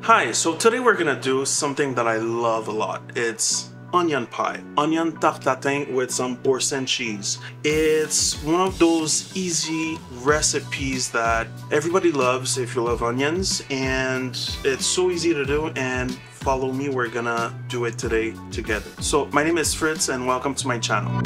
Hi, so today we're gonna do something that I love a lot. It's onion pie, onion tarte tatin with some Boursin cheese. It's one of those easy recipes that everybody loves if you love onions, and it's so easy to do. And follow me, we're gonna do it today together. So my name is Fritz and welcome to my channel.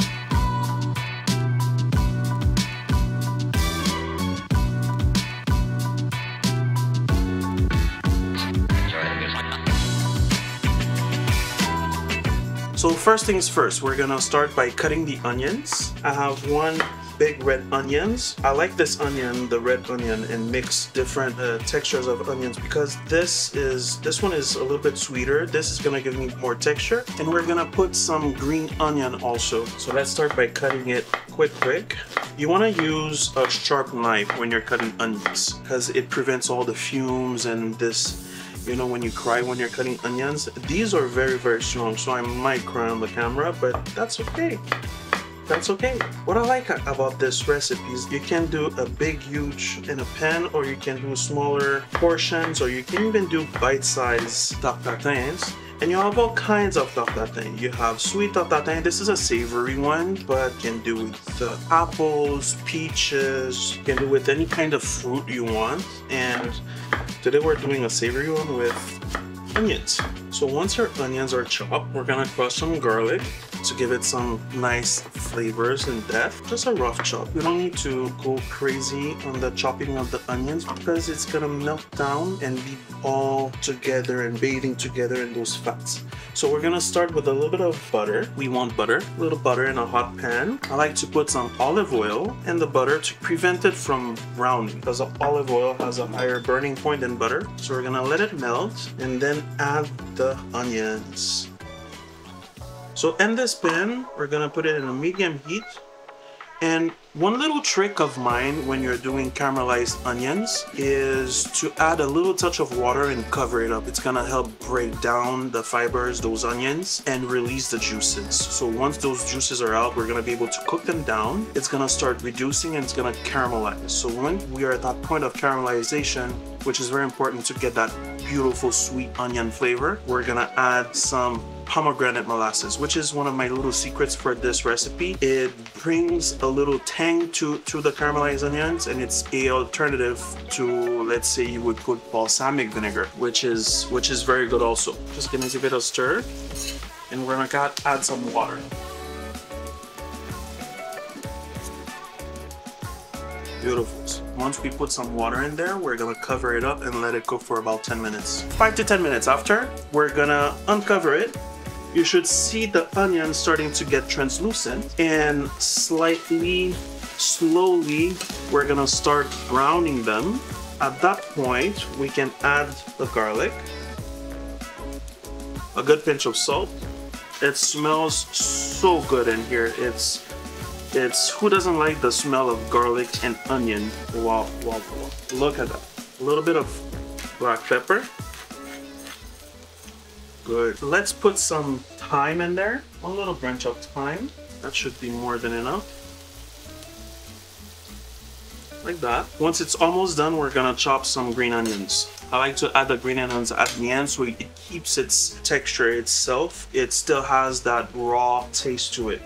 So first things first, we're gonna start by cutting the onions. I have one big red onions. I like this onion, the red onion, and mix different textures of onions because this one is a little bit sweeter. This is gonna give me more texture. And we're gonna put some green onion also. So let's start by cutting it quick. You wanna use a sharp knife when you're cutting onions because it prevents all the fumes and this, you know, when you cry when you're cutting onions. These are very strong, so I might cry on the camera, but that's okay. That's okay. What I like about this recipe is you can do a big, huge in a pan, or you can do smaller portions, or you can even do bite-sized tarte tatins. And you have all kinds of tarte tatin. You have sweet tarte tatin. This is a savory one, but you can do with apples, peaches. You can do with any kind of fruit you want. And today we're doing a savory one with onions. So once your onions are chopped, we're gonna crush some garlic to give it some nice flavors and depth. Just a rough chop. You don't need to go crazy on the chopping of the onions because it's gonna melt down and be all together and bathing together in those fats. So we're gonna start with a little bit of butter. We want butter, a little butter in a hot pan. I like to put some olive oil in the butter to prevent it from browning because the olive oil has a higher burning point than butter. So we're gonna let it melt and then add the onions. So in this pan, we're gonna put it in a medium heat. And one little trick of mine when you're doing caramelized onions is to add a little touch of water and cover it up. It's gonna help break down the fibers, those onions, and release the juices. So once those juices are out, we're gonna be able to cook them down. It's gonna start reducing and it's gonna caramelize. So when we are at that point of caramelization, which is very important to get that beautiful sweet onion flavor, we're gonna add some pomegranate molasses, which is one of my little secrets for this recipe. It brings a little tang to the caramelized onions, and it's a alternative to, let's say, you would put balsamic vinegar, which is very good also. Just gonna give it a stir, and we're gonna add some water. Beautiful. Once we put some water in there, we're gonna cover it up and let it cook for about 10 minutes. 5 to 10 minutes after, we're gonna uncover it. You should see the onions starting to get translucent, and slowly, we're gonna start browning them. At that point, we can add the garlic, a good pinch of salt. It smells so good in here. It's who doesn't like the smell of garlic and onion? Wow. Look at that. A little bit of black pepper. Good. Let's put some thyme in there. One little branch of thyme. That should be more than enough. Like that. Once it's almost done, we're gonna chop some green onions. I like to add the green onions at the end so it keeps its texture itself. It still has that raw taste to it.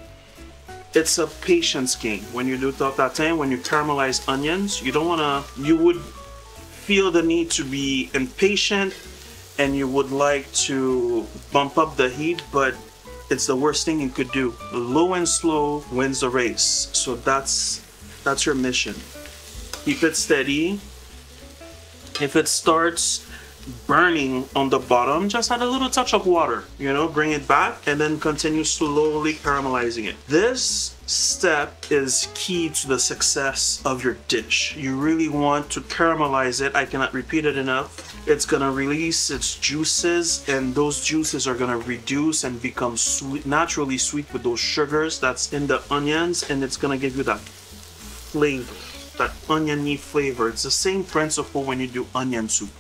It's a patience game. When you do tarte tatin, when you caramelize onions, you would feel the need to be impatient and you would like to bump up the heat, but it's the worst thing you could do. Low and slow wins the race. So that's your mission. Keep it steady. If it starts burning on the bottom, just add a little touch of water, you know, bring it back and then continue slowly caramelizing it. This step is key to the success of your dish. You really want to caramelize it. I cannot repeat it enough. It's gonna release its juices, and those juices are gonna reduce and become sweet, naturally sweet with those sugars that's in the onions, and it's gonna give you that flavor, that oniony flavor. It's the same principle when you do onion soup.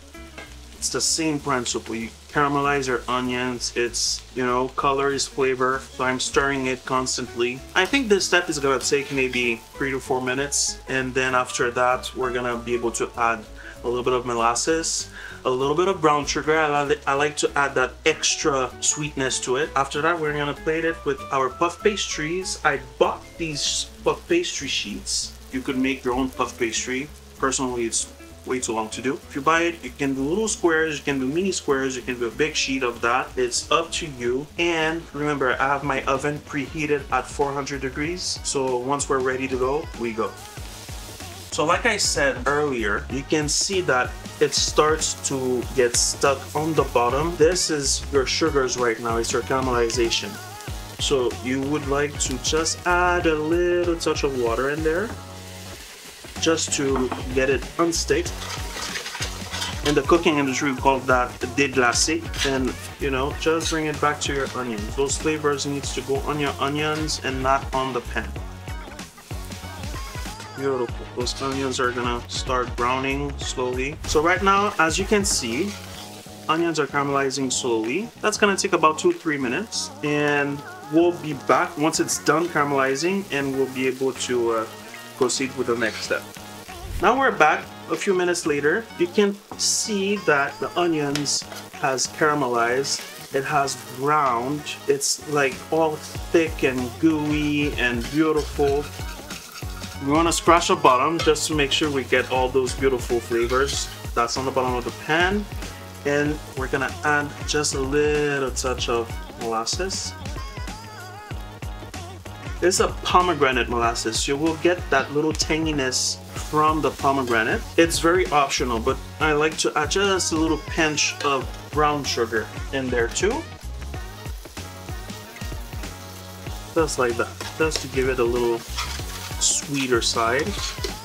It's the same principle. You caramelize your onions. It's, you know, color is flavor. So I'm stirring it constantly. I think this step is gonna take maybe 3 to 4 minutes. And then after that, we're gonna be able to add a little bit of molasses, a little bit of brown sugar. I like to add that extra sweetness to it. After that, we're gonna plate it with our puff pastries. I bought these puff pastry sheets. You could make your own puff pastry. Personally, it's way too long to do. If you buy it, you can do little squares, you can do mini squares, you can do a big sheet of that. It's up to you. And remember, I have my oven preheated at 400 degrees. So once we're ready to go, we go. So like I said earlier, you can see that it starts to get stuck on the bottom. This is your sugars right now, it's your caramelization. So you would like to just add a little touch of water in there, just to get it unstick. In the cooking industry, we call that déglacer. And you know, just bring it back to your onions. Those flavors needs to go on your onions and not on the pan. Beautiful. Those onions are gonna start browning slowly. So right now, as you can see, onions are caramelizing slowly. That's gonna take about 2-3 minutes, and we'll be back once it's done caramelizing, and we'll be able to proceed with the next step. Now we're back a few minutes later. You can see that the onions has caramelized. It has browned. It's like all thick and gooey and beautiful. We want to scratch the bottom just to make sure we get all those beautiful flavors that's on the bottom of the pan. And we're gonna add just a little touch of molasses. It's a pomegranate molasses. You will get that little tanginess from the pomegranate. It's very optional, but I like to add just a little pinch of brown sugar in there too. Just like that, just to give it a little sweeter side.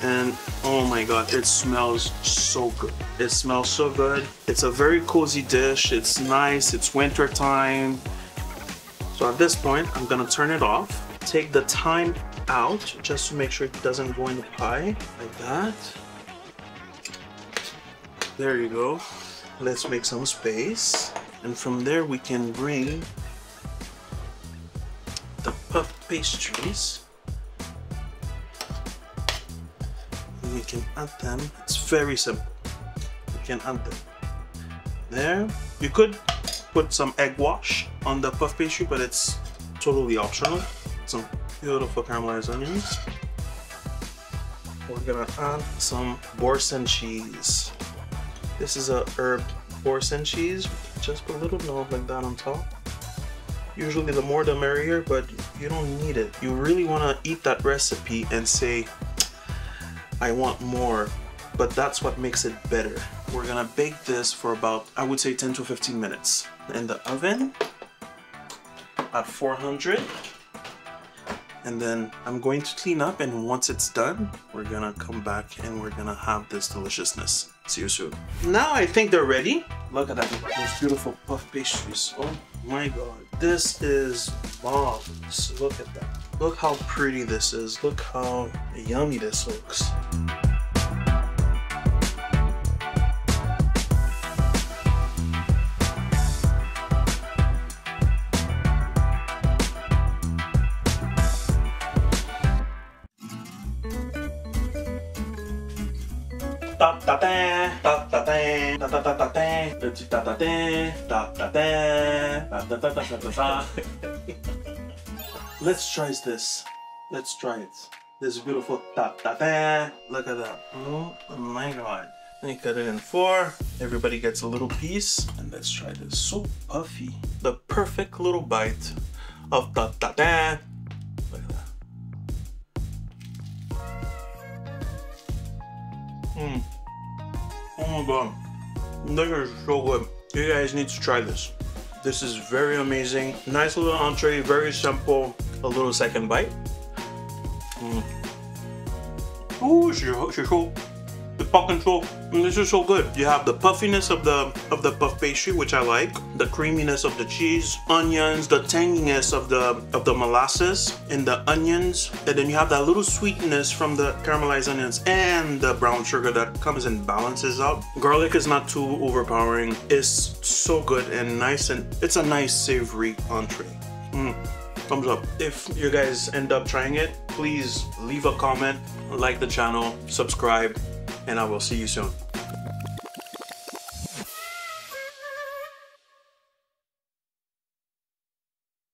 And oh my god, it smells so good. It smells so good. It's a very cozy dish. It's nice. It's winter time. So at this point, I'm gonna turn it off. Take the thyme out just to make sure it doesn't go in the pie, like that. There you go. Let's make some space, and from there we can bring the puff pastries. And we can add them. It's very simple. You can add them there. You could put some egg wash on the puff pastry, but it's totally optional. Some beautiful caramelized onions. We're gonna add some Boursin cheese. This is a herb Boursin cheese. Just put a little knob like that on top. Usually the more the merrier, but you don't need it. You really wanna eat that recipe and say, I want more, but that's what makes it better. We're gonna bake this for about, I would say 10 to 15 minutes in the oven at 400. And then I'm going to clean up, and once it's done, we're gonna come back and we're gonna have this deliciousness. See you soon. Now I think they're ready. Look at that, those beautiful puff pastries. Oh my god, this is marvelous. Look at that. Look how pretty this is. Look how yummy this looks. Ta-ta-ta, ta-ta-ta, ta-ta-ta-ta, ta-ta-ta-ta, ta-ta-ta, ta-ta-ta-ta. Let's try this. Let's try it. This beautiful ta-ta-ta. Look at that. Oh my god. Let me cut it in 4. Everybody gets a little piece. And let's try this. So puffy. The perfect little bite of ta-ta-ta. Look at that. Oh my god, this is so good. You guys need to try this. This is very amazing. Nice little entree, very simple. A little second bite. Oh, she's so the fucking so. This is so good. You have the puffiness of the puff pastry, which I like. The creaminess of the cheese, onions, the tanginess of the molasses and the onions, and then you have that little sweetness from the caramelized onions and the brown sugar that comes and balances out. Garlic is not too overpowering. It's so good and nice, and it's a nice savory entree. Thumbs up. If you guys end up trying it, please leave a comment, like the channel, subscribe, and I will see you soon.